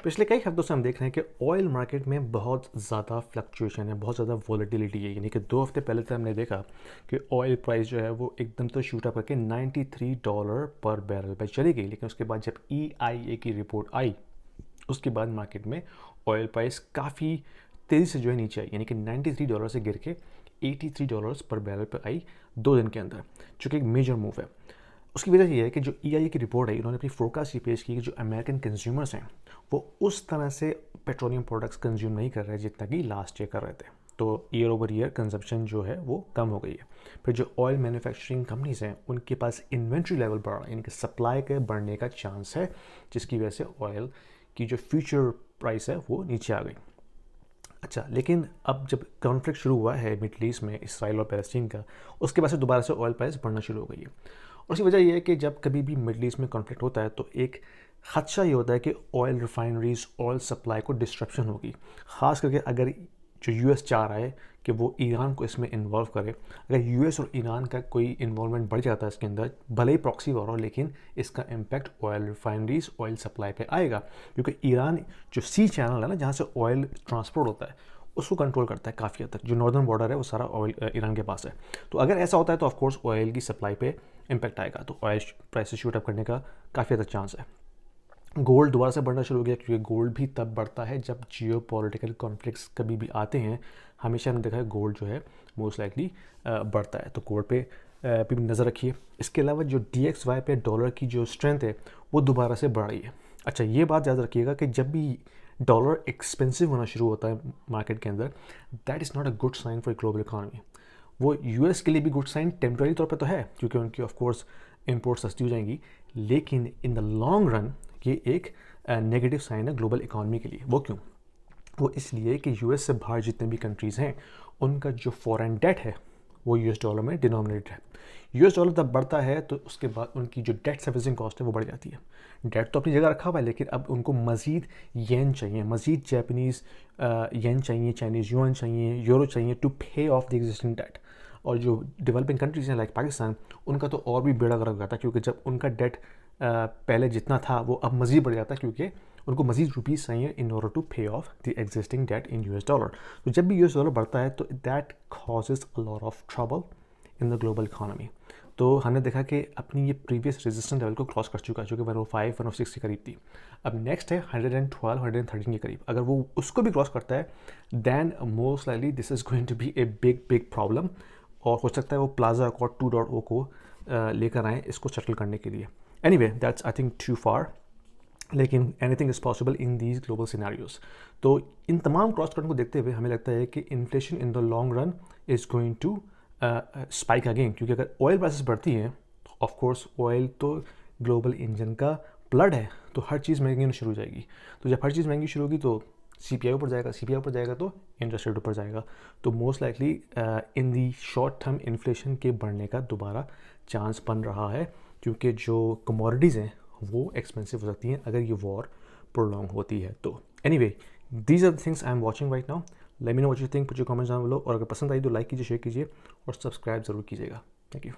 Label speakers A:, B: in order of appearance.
A: पिछले कई हफ्तों से हम देख रहे हैं कि ऑयल मार्केट में बहुत ज़्यादा फ्लक्चुएशन है, बहुत ज़्यादा वॉलेटिलिटी है। यानी कि 2 हफ्ते पहले तक हमने देखा कि ऑयल प्राइस जो है वो एकदम तो शूट अप करके $93 पर बैरल पे चली गई, लेकिन उसके बाद जब EIA की रिपोर्ट आई उसके बाद मार्केट में ऑयल प्राइस काफ़ी तेज़ी से जो है नीचे आई, यानी कि $93 से गिर के $83 पर बैरल पर आई 2 दिन के अंदर, जो कि एक मेजर मूव है। उसकी वजह ये है कि जो EIA की रिपोर्ट है, उन्होंने अपनी फोरकास्ट ये पेश की कि जो अमेरिकन कंज्यूमर्स हैं वो उस तरह से पेट्रोलियम प्रोडक्ट्स कंज्यूम नहीं कर रहे जितना कि लास्ट ईयर कर रहे थे। तो ईयर ओवर ईयर कंजप्शन जो है वो कम हो गई है। फिर जो ऑयल मैन्युफैक्चरिंग कंपनीज हैं उनके पास इन्वेंट्री लेवल बढ़ रहा है, यानी कि सप्लाई के बढ़ने का चांस है, जिसकी वजह से ऑयल की जो फ्यूचर प्राइस है वो नीचे आ गई। अच्छा, लेकिन अब जब कॉन्फ्लिक्ट शुरू हुआ है मिडल ईस्ट में इसराइल और पैलेस्टीन का, उसके बाद से दोबारा से ऑयल प्राइस बढ़ना शुरू हो गई है। और उसकी वजह यह है कि जब कभी भी मिडल ईस्ट में कॉन्फ्लिक्ट होता है तो एक खदशा ये होता है कि ऑयल रिफाइनरीज, ऑयल सप्लाई को डिस्ट्रप्शन होगी। ख़ास करके अगर जो यूएस चाह रहा है कि वो ईरान को इसमें इन्वॉल्व करे, अगर यूएस और ईरान का कोई इन्वॉल्वमेंट बढ़ जाता है इसके अंदर, भले ही प्रॉक्सी वॉर हो, लेकिन इसका impact oil refineries, oil supply पे आएगा। क्योंकि ईरान जो सी चैनल है ना, जहाँ से ऑयल ट्रांसपोर्ट होता है, उसको कंट्रोल करता है काफ़ी हद तक। जो नॉर्दर्न बॉर्डर है वो सारा ऑयल ईरान के पास है। तो अगर ऐसा होता है तो ऑफकोर्स ऑयल की सप्लाई पे इम्पैक्ट आएगा, तो ऑयल प्राइसेस शूट अप करने का काफ़ी हद तक चांस है। गोल्ड दोबारा से बढ़ना शुरू हो गया, क्योंकि गोल्ड भी तब बढ़ता है जब जियो पॉलिटिकल कॉन्फ्लिक्ट्स कभी भी आते हैं। हमेशा हमने देखा है गोल्ड जो है मोस्ट लाइकली बढ़ता है, तो गोल्ड पे भी नज़र रखिए। इसके अलावा जो DXY पे डॉलर की जो स्ट्रेंथ है वो दोबारा से बढ़ रही है। अच्छा, ये बात याद रखिएगा कि जब भी डॉलर एक्सपेंसिव होना शुरू होता है मार्केट के अंदर, that is not a good sign for global economy. वो यूएस के लिए भी गुड साइन टेम्प्रेरी तौर पे तो है, क्योंकि उनकी ऑफ कोर्स इंपोर्ट सस्ती हो जाएंगी, लेकिन इन द लॉन्ग रन ये एक नेगेटिव साइन है ग्लोबल इकॉनमी के लिए। वो क्यों? वो इसलिए कि यूएस से बाहर जितने भी कंट्रीज़ हैं उनका जो फॉरेन डेट है वो यूएस डॉलर में डिनोमिनेटेड है। यूएस डॉलर तब बढ़ता है तो उसके बाद उनकी जो डेट सर्विसिंग कॉस्ट है वो बढ़ जाती है। डेट तो अपनी जगह रखा हुआ है, लेकिन अब उनको मज़ीद येन चाहिए, मज़ीद जैपनीज़ येन चाहिए, चाइनीज़ युआन चाहिए, यूरो चाहिए to pay off the existing date. और जो डेवलपिंग कंट्रीज़ हैं लाइक पाकिस्तान, उनका तो और भी बेड़ा गर्क जाता है, क्योंकि जब उनका डेट पहले जितना था वो अब मज़ीद बढ़ जाता है, क्योंकि उनको मज़ीद रुपीज़ चाहिए in order to pay off the existing debt in US dollar. तो जब भी यूएस डॉलर बढ़ता है तो that causes a lot of trouble in the global economy. तो हमने देखा कि अपनी ये प्रीवियस रेजिस्टेंस लेवल को क्रॉस कर चुका है, जो कि 105 106 के करीब थी। अब नेक्स्ट है 112 113 के करीब। अगर वो उसको भी क्रॉस करता है then most likely this is going to be a big big problem, और हो सकता है वो प्लाजा अकॉर्ड 2.0 को लेकर आएँ इसको सेटल करने के लिए। Anyway, that's I think too far, लेकिन anything is possible in these global scenarios. तो इन तमाम क्रॉस करंट को देखते हुए हमें लगता है कि inflation in the long run is going to spike again, क्योंकि अगर ऑयल प्राइसेस बढ़ती हैं तो ऑफकोर्स ऑयल तो ग्लोबल इंजन का ब्लड है, तो हर चीज़ महंगी होनी शुरू हो जाएगी। तो जब हर चीज़ महंगी शुरू होगी तो CPI ऊपर जाएगा, CPI ऊपर जाएगा तो इंटरेस्ट रेट ऊपर जाएगा। तो मोस्ट लाइकली इन दी शॉर्ट टर्म इन्फ्लेशन के बढ़ने का दोबारा चांस बन रहा है, क्योंकि जो कमोडिटीज़ हैं वो एक्सपेंसिव हो सकती हैं अगर ये वॉर प्रोलॉन्ग होती है। तो anyway, these are the things I am watching right now. Let me know what you think, put your comments down below, और अगर पसंद आई तो लाइक कीजिए, शेयर कीजिए और सब्सक्राइब ज़रूर कीजिएगा। Thank you.